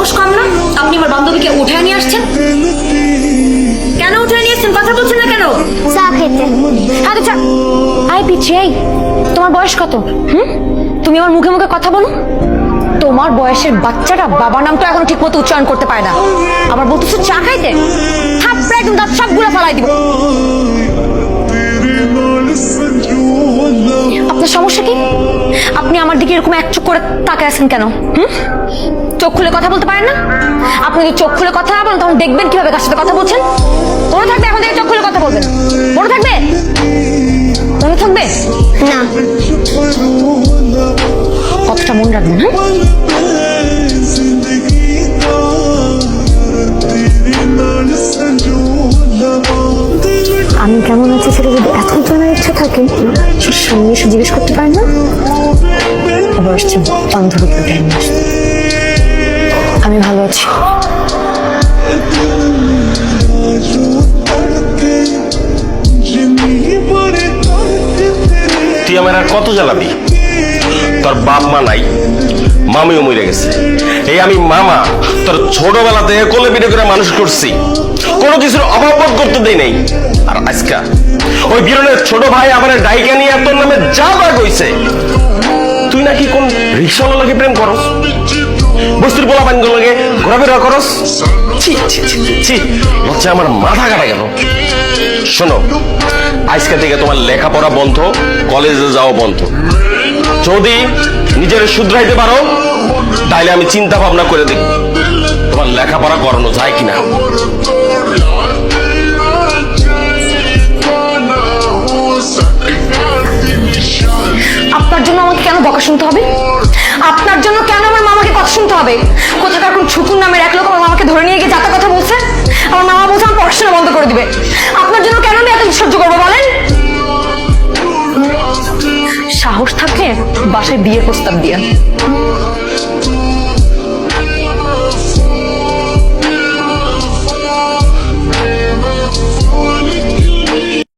সাহস কম না? আপনি আমার বান্ধবীকে উঠায় নিয়ে আসছেন। কেন উঠায় নিয়ে আসছেন? কথা বলছেন না কেন? চা খেতে। হ্যাঁ তো চা। আই পিচ্ছি, এই তোমার বয়স কত? তুমি আমার মুখে মুখে কথা বলো। তোমার বয়সের বাচ্চাটা বাবার নাম তো এখনো ঠিক মতো উচ্চারণ করতে পারে না, আবার বলতেছো চা খাইতে? থাপড়ে একদম দাঁত সবগুলো ফালাই দিব। আপনার সমস্যা কি? আপনি আমার দিকে এরকম এক চোখ করে তাকায় আছেন কেন? চোখ খুলে কথা বলতে পারেন না? আপনি যদি চোখ খুলে কথা বলেন তখন দেখবেন কিভাবে কার সাথে কথা বলছেন। মনে থাকবে এখন থেকে চোখ খুলে কথা বলবেন। মনে থাকবে? মনে থাকবে না। কতটা মনে রাখবেন? হ্যাঁ, আমি কেমন আছি সেটা যদি এখন জানার ইচ্ছা থাকে সেটা সামনে এসে জিজ্ঞেস করতে পারেন না? আবার আসছেন বান্ধবী টাইম আসছে। আমি ভালো আছি। তুই আমার আর কত জ্বালাবি? তোর বাপ মা নাই, মামিও মরে গেছে। এই আমি মামা তোর ছোটবেলাতে কোলে পিঠে করে মানুষ করছি, কোনো কিছুর অভাব বোধ করতে দেই নাই। আর আজকা ওই বিরনের ছোট ভাই আমার ডাইকা নিয়ে তোর নামে যা বাগ হইছে। তুই নাকি কোন রিক্সাওয়ালা লাগে প্রেম করস, বস্তির পোলা পানি লাগে ঘোরাফেরা করস। ছি ছি ছি ছি, লজ্জা আমার মাথা কাটা গেল। শোনো, আজকে থেকে তোমার লেখাপড়া বন্ধ, কলেজে যাও বন্ধ। যদি নিজের শুধরাইতে পারো তাইলে আমি চিন্তা ভাবনা করে দেখব তোমার লেখাপড়া করানো যায় কিনা। আপনার জন্য আমাকে কেন বকা শুনতে হবে? আপনার জন্য কেন আমার মামাকে কথা শুনতে হবে? কোথাকার কোন ছুকুর নামের এক লোক আমার মামাকে ধরে নিয়ে গিয়ে যাতা কথা বলছে। আমার মামা বলছে আমার পড়াশোনা বন্ধ করে দিবে। আপনার জন্য কেন আমি এত সহ্য করবো বলেন? সাহস থাকলে বাসায় বিয়ের প্রস্তাব দিয়ে